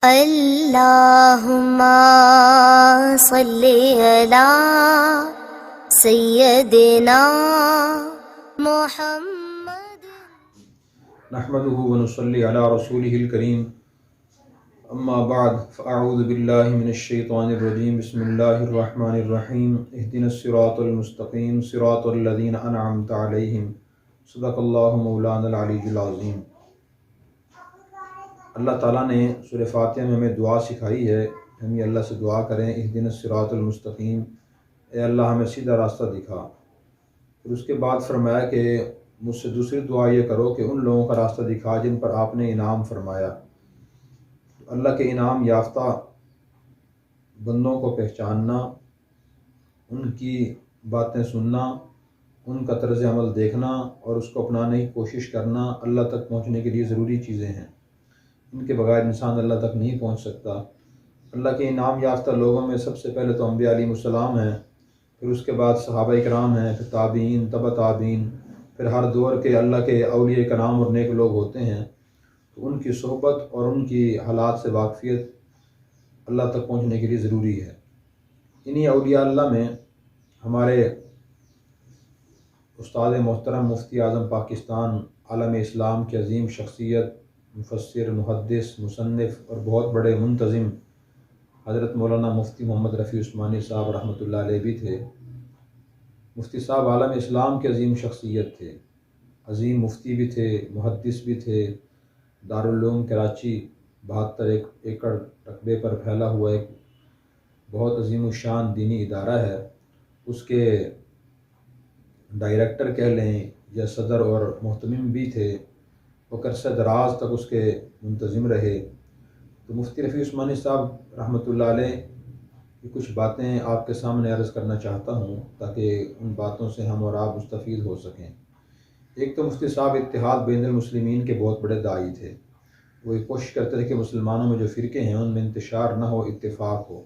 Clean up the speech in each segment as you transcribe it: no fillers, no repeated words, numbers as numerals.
اللہم صلی علی سیدنا محمد۔ نحمده ونصلي على رسوله الكريم، اما بعد فاعوذ باللہ من الشیطان الرجیم، بسم اللہ الرحمن الرحیم، اهدنا الصراط المستقیم صراط الذین انعمت علیہم، صدق اللہ مولانا العلی العظیم۔ اللہ تعالیٰ نے سورہ فاتحہ میں ہمیں دعا سکھائی ہے، ہم یہ اللہ سے دعا کریں، اهدنا الصراط المستقیم، اے اللہ ہمیں سیدھا راستہ دکھا۔ پھر اس کے بعد فرمایا کہ مجھ سے دوسری دعا یہ کرو کہ ان لوگوں کا راستہ دکھا جن پر آپ نے انعام فرمایا۔ اللہ کے انعام یافتہ بندوں کو پہچاننا، ان کی باتیں سننا، ان کا طرز عمل دیکھنا اور اس کو اپنانے کی کوشش کرنا اللہ تک پہنچنے کے لیے ضروری چیزیں ہیں۔ ان کے بغیر انسان اللہ تک نہیں پہنچ سکتا۔ اللہ کے انعام یافتہ لوگوں میں سب سے پہلے تو انبیاء علیہ السلام ہیں، پھر اس کے بعد صحابہ کرام ہیں، پھر تابعین، تبع تابعین، پھر ہر دور کے اللہ کے اولیاء کرام اور نیک لوگ ہوتے ہیں، تو ان کی صحبت اور ان کی حالات سے واقفیت اللہ تک پہنچنے کے لیے ضروری ہے۔ انہی اولیاء اللہ میں ہمارے استاد محترم مفتی اعظم پاکستان، عالم اسلام کی عظیم شخصیت، مفسر، محدث، مصنف اور بہت بڑے منتظم حضرت مولانا مفتی محمد رفیع عثمانی صاحب رحمۃ اللہ علیہ بھی تھے۔ مفتی صاحب عالم اسلام کے عظیم شخصیت تھے، عظیم مفتی بھی تھے، محدث بھی تھے۔ دارالعلوم کراچی 72 ایکڑ رقبے پر پھیلا ہوا ایک بہت عظیم الشان دینی ادارہ ہے، اس کے ڈائریکٹر کہہ لیں یا صدر اور محتمم بھی تھے، وہ عرصہ دراز تک اس کے منتظم رہے۔ تو مفتی رفیع عثمانی صاحب رحمۃ اللہ علیہ کی کچھ باتیں آپ کے سامنے عرض کرنا چاہتا ہوں تاکہ ان باتوں سے ہم اور آپ مستفید ہو سکیں۔ ایک تو مفتی صاحب اتحاد بین المسلمین کے بہت بڑے داعی تھے۔ وہ یہ کوشش کرتے تھے کہ مسلمانوں میں جو فرقے ہیں ان میں انتشار نہ ہو، اتفاق ہو۔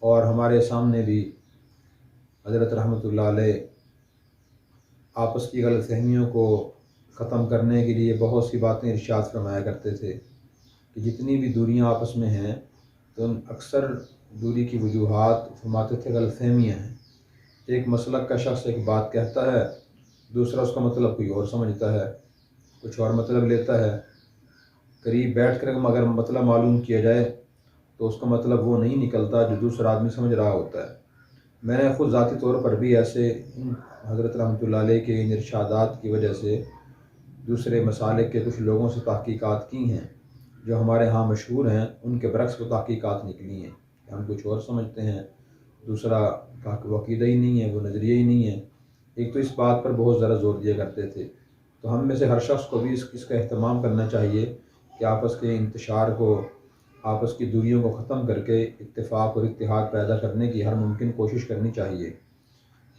اور ہمارے سامنے بھی حضرت رحمۃ اللہ علیہ آپس کی غلط فہمیوں کو ختم کرنے کے لیے بہت سی باتیں ارشاد فرمایا کرتے تھے کہ جتنی بھی دوریاں آپس میں ہیں تو ان اکثر دوری کی وجوہات فرماتے تھے غلط فہمیاں ہیں۔ ایک مسلک کا شخص ایک بات کہتا ہے، دوسرا اس کا مطلب کوئی اور سمجھتا ہے، کچھ اور مطلب لیتا ہے۔ قریب بیٹھ کر اگر مطلب معلوم کیا جائے تو اس کا مطلب وہ نہیں نکلتا جو دوسرا آدمی سمجھ رہا ہوتا ہے۔ میں نے خود ذاتی طور پر بھی ایسے حضرت رحمۃ اللہ علیہ کے ان ارشادات کی وجہ سے دوسرے مسالک کے کچھ لوگوں سے تحقیقات کی ہیں جو ہمارے ہاں مشہور ہیں، ان کے برعکس وہ تحقیقات نکلی ہیں کہ ہم کچھ اور سمجھتے ہیں، دوسرا کا عقیدہ ہی نہیں ہے، وہ نظریہ ہی نہیں ہے۔ ایک تو اس بات پر بہت زیادہ زور دیا کرتے تھے۔ تو ہم میں سے ہر شخص کو بھی اس کا اہتمام کرنا چاہیے کہ آپس کے انتشار کو، آپس کی دوریوں کو ختم کر کے اتفاق اور اتحاد پیدا کرنے کی ہر ممکن کوشش کرنی چاہیے۔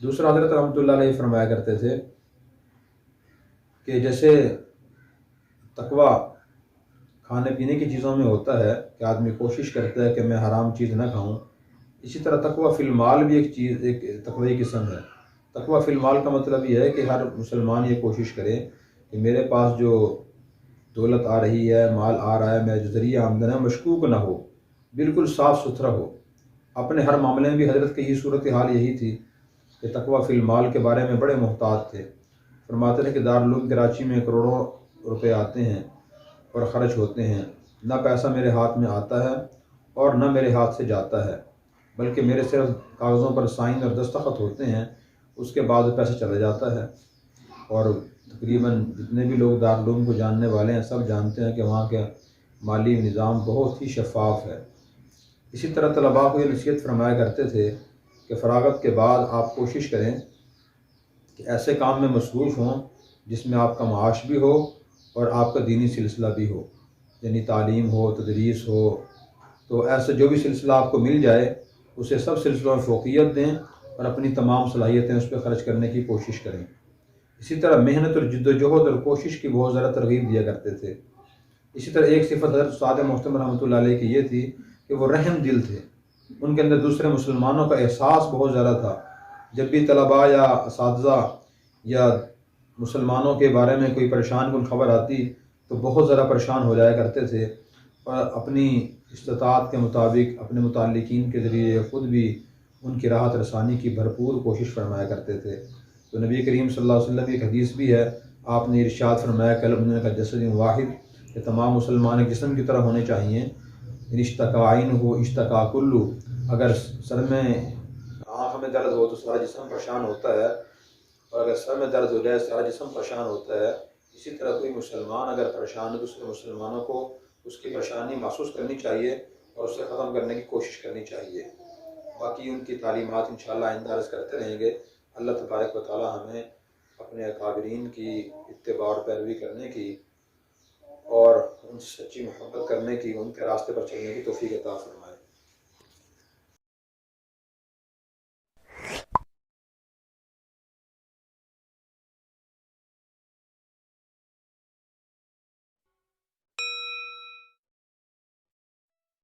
دوسرا حضرت رحمۃ اللہ علیہ فرمایا کرتے تھے کہ جیسے تقویٰ کھانے پینے کی چیزوں میں ہوتا ہے کہ آدمی کوشش کرتا ہے کہ میں حرام چیز نہ کھاؤں، اسی طرح تقویٰ فی المال بھی ایک تقوی قسم ہے۔ تقویٰ فی المال کا مطلب یہ ہے کہ ہر مسلمان یہ کوشش کرے کہ میرے پاس جو دولت آ رہی ہے، مال آ رہا ہے، میرا جو ذریعہ آمدن ہے مشکوک نہ ہو، بالکل صاف ستھرا ہو۔ اپنے ہر معاملے میں بھی حضرت کی ہی صورتحال یہی تھی کہ تقویٰ فی المال کے بارے میں بڑے محتاط تھے۔ فرماتے ہیں کہ دارالعلوم کراچی میں کروڑوں روپے آتے ہیں اور خرچ ہوتے ہیں، نہ پیسہ میرے ہاتھ میں آتا ہے اور نہ میرے ہاتھ سے جاتا ہے، بلکہ میرے صرف کاغذوں پر سائن اور دستخط ہوتے ہیں، اس کے بعد پیسہ چلا جاتا ہے۔ اور تقریباً جتنے بھی لوگ دارالعلوم کو جاننے والے ہیں سب جانتے ہیں کہ وہاں کا مالی نظام بہت ہی شفاف ہے۔ اسی طرح طلباء کو یہ نصیحت فرمایا کرتے تھے کہ فراغت کے بعد آپ کوشش کریں کہ ایسے کام میں مصروف ہوں جس میں آپ کا معاش بھی ہو اور آپ کا دینی سلسلہ بھی ہو، یعنی تعلیم ہو، تدریس ہو۔ تو ایسے جو بھی سلسلہ آپ کو مل جائے اسے سب سلسلوں میں فوقیت دیں اور اپنی تمام صلاحیتیں اس پہ خرچ کرنے کی کوشش کریں۔ اسی طرح محنت اور جد و جہد اور کوشش کی بہت زیادہ ترغیب دیا کرتے تھے۔ اسی طرح ایک صفت حضرت استاد محترم رحمۃ اللہ علیہ کی یہ تھی کہ وہ رحم دل تھے، ان کے اندر دوسرے مسلمانوں کا احساس بہت زیادہ تھا۔ جب بھی طلباء یا اساتذہ یا مسلمانوں کے بارے میں کوئی پریشان کن خبر آتی تو بہت زیادہ پریشان ہو جایا کرتے تھے، اور اپنی استطاعت کے مطابق اپنے متعلقین کے ذریعے خود بھی ان کی راحت رسانی کی بھرپور کوشش فرمایا کرتے تھے۔ تو نبی کریم صلی اللہ علیہ وسلم کی ایک حدیث بھی ہے، آپ نے ارشاد فرمایا کہ المؤمن کالجسد واحد، کہ تمام مسلمان ایک جسم کی طرح ہونے چاہئیں۔ ان اشتکا عین ہو اشتکا کلو، اگر سر میں آنکھ میں درد ہو تو سارا جسم پریشان ہوتا ہے، اور اگر سر میں درد ہو جائے سارا جسم پریشان ہوتا ہے۔ اسی طرح کوئی مسلمان اگر پریشان ہے تو دوسرے مسلمانوں کو اس کی پریشانی محسوس کرنی چاہیے اور اسے ختم کرنے کی کوشش کرنی چاہیے۔ باقی ان کی تعلیمات انشاءاللہ آئندہ عرض کرتے رہیں گے۔ اللہ تبارک و تعالی ہمیں اپنے اکابرین کی اتباع اور پیروی کرنے کی اور ان سے سچی محبت کرنے کی، ان کے راستے پر چلنے کی توفیق عطا فرمائے۔